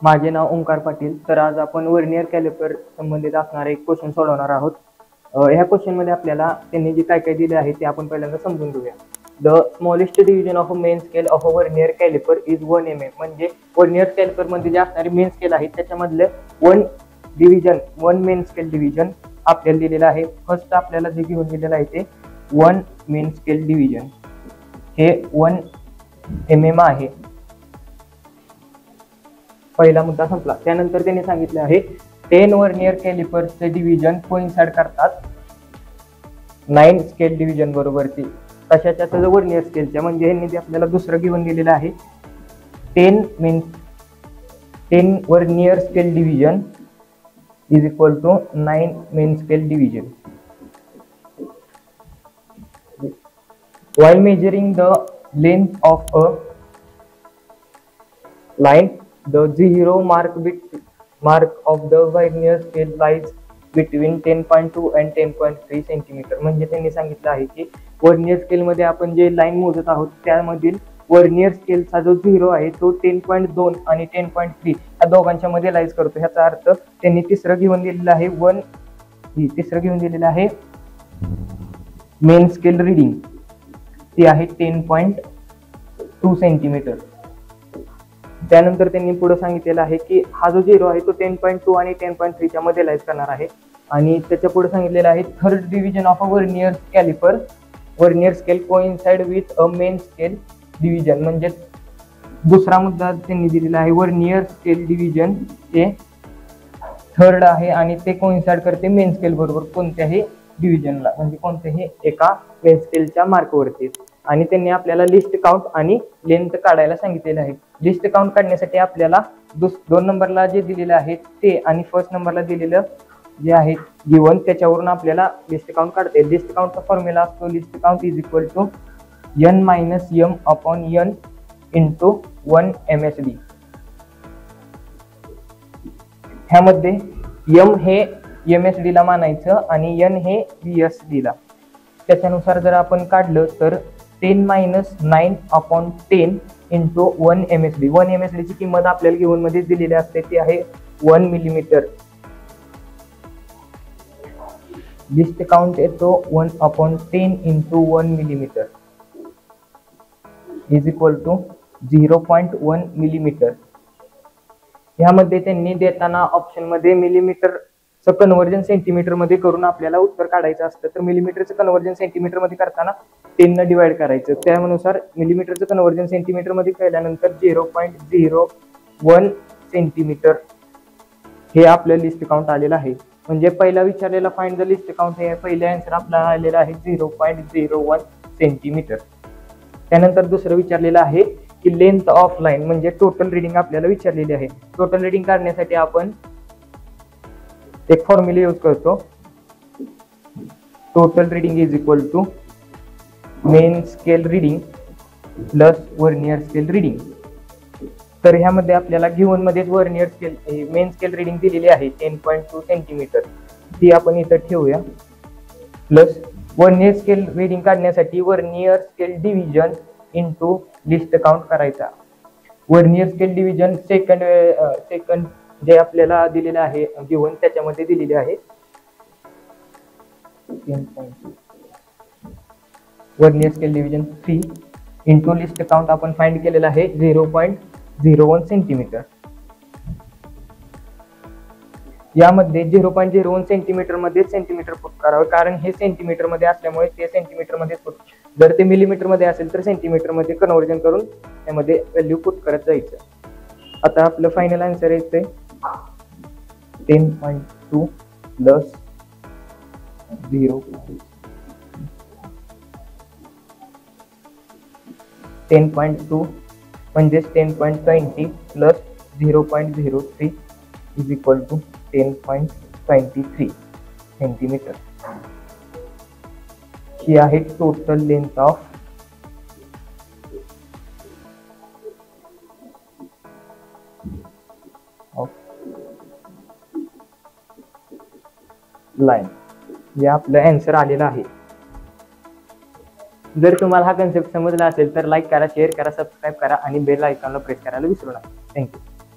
माझे नाव ओंकार पाटील. तर आज आपण वर्नियर कॅलिपर संबंधित असणारा एक क्वेश्चन सोडवणार आहोत. ह्या क्वेश्चन मध्ये आपल्याला त्यांनी जे काय काय दिले आहे ते आपण पहिल्यांदा समजून घेऊया. The smallest division of a main scale of a vernier calliper is 1 mm. म्हणजे वर्नियर कॅलिपर मध्ये जे असणारे मेन स्केल आहे त्याच्यामधले 1 मेन स्केल डिव्हिजन आपल्याला दिलेलं आहे. फर्स्ट आपल्याला जे घेऊन दिलेलं आहे ते 1 मेन स्केल डिव्हिजन हे 1 mm आहे. पहिला मुद्दा संपला. त्यानंतर त्यांनी सांगितले आहे 10 वर्नियर कॅलिपर्सचे डिव्हिजन कोइन्साइड करतात 9 स्केल डिव्हिजन बरोबरची. कशाच्या? तर वर्नियर स्केलच्या. म्हणजे यांनी आपल्याला दुसरं घेऊन दिलेलं आहे 10 vernier scale division is equal to 9 main scale division. While measuring the length of a line, the zero mark of the vernier scale lies between 10.2 and 10.3 centimetre. म्हणजे त्यांनी सांगितलं आहे की वर्नियर स्केल मध्ये आपण जे लाईन मोजत आहोत त्यामधील वर्नियर स्केलचा जो झिरो आहे तो 10.2 आणि 10.3 या दोघांच्या मध्ये लाईज करतो. ह्याचा अर्थ त्यांनी तिसरं घेऊन दिलेलं आहे मेन स्केल रीडिंग ती आहे 10.2 सेंटीमीटर. त्यानंतर त्यांनी पुढे सांगितलेलं आहे की हा जो झिरो आहे तो 10.2 आणि 10.3 च्या मध्ये लाईज करणार आहे. आणि त्याच्या पुढे सांगितलेलं आहे third division of a vernier calliper vernier scale coincide with a main scale division. म्हणजे दुसरा मुद्दा त्यांनी दिलेला आहे वर्नियर स्केल डिव्हिजन हे थर्ड आहे आणि ते कोइन्साइड करते मेन स्केल बरोबर कोणत्याही डिव्हिजनला, म्हणजे कोणत्याही एका मेन स्केलच्या मार्कवरती. आणि त्यांनी आपल्याला लिस्ट काउंट आणि लेंथ काढायला सांगितलेलं आहे. लिस्ट काउंट काढण्यासाठी आपल्याला 2 नंबरला जे दिलेलं आहे ते आणि फर्स्ट नंबरला दिलेलं जे आहे गिवन त्याच्यावरून आपल्याला लिस्ट काउंट काढता येईल. लिस्ट काउंटचा फॉर्म्युला असतो least count is equal to n minus m upon n into 1 MSD. ह्यामध्ये m हे MSD ला मानायचं आणि n हे VSD ला. त्याच्यानुसार जर आपण काढलं तर 10 minus 9 upon 10 into 1 MSD. 1 MSD ची किंमत आपल्याला गिवन मध्ये दिलेली असते ती आहे 1 मिलीमीटर. लिस्ट काउंट येतो 1 upon 10 into 1 millimetre is equal to 0.1 millimetre. ह्यामध्ये त्यांनी देताना ऑप्शन मध्ये मिलीमीटरचं कन्व्हर्जन सेंटीमीटर मध्ये करून आपल्याला उत्तर काढायचं असतं. तर मिलीमीटरचं कन्व्हर्जन सेंटीमीटर मध्ये करताना 10 न डिवाइड करायचं. त्यानुसार मिलीमीटरचं कन्व्हर्जन सेंटीमीटर मध्ये केल्यानंतर 0.01 सेंटीमीटर हे आपलं लिस्ट काउंट आलेलं आहे. म्हणजे पहिला विचारलेला फाइंड द लिस्ट काउंट हे पहिला आन्सर आपला आलेला आहे 0.01 सेंटीमीटर. त्यानंतर दुसरं विचारलेलं आहे की लेंथ ऑफ लाईन म्हणजे टोटल रीडिंग आपल्याला विचारलेली आहे. टोटल रीडिंग काढण्यासाठी आपण एक फॉर्म्युला यूज करतो total reading is equal to main scale reading plus vernier scale reading. तर ह्यामध्ये आपल्याला गिवन मध्येच vernier scale main scale reading दिलेली आहे 10.2 सेंटीमीटर ती आपण इथं ठेवूया. प्लस वर्नियर स्केल रीडिंग काढण्यासाठी vernier scale division into least count करायचा. वर्नियर स्केल डिव्हिजन सेकंड जे आपल्याला दिलेलं आहे गिवन त्याच्यामध्ये दिलेले आहे. Vernier scale division 3 into least count आपण फाइंड केलेला आहे 0.01 सेंटीमीटर. यामध्ये 0.01 सेंटीमीटर मध्ये सेंटीमीटर पुट करावं कारण हे सेंटीमीटर मध्ये असल्यामुळे ते सेंटीमीटर मध्ये पुट. जर ते मिलीमीटर मध्ये असेल तर सेंटीमीटर मध्ये कन्व्हर्जन करून त्यामध्ये व्हॅल्यू पुट करत जायचं. आता आपलं फायनल आन्सर येते 10.2 प्लस 0 10.2 म्हणजेच 10.20 plus 0.03 is equal to 10.23 centimetre. ही आहे टोटल लेंथ ऑफ लाईन. हे आपलं आन्सर आलेलं आहे. जर तुम्हाला हा कन्सेप्ट समजला असेल तर लाईक करा, शेअर करा, सबस्क्राईब करा आणि बेल आयकॉनला प्रेस करायला विसरू नका. थँक्यू.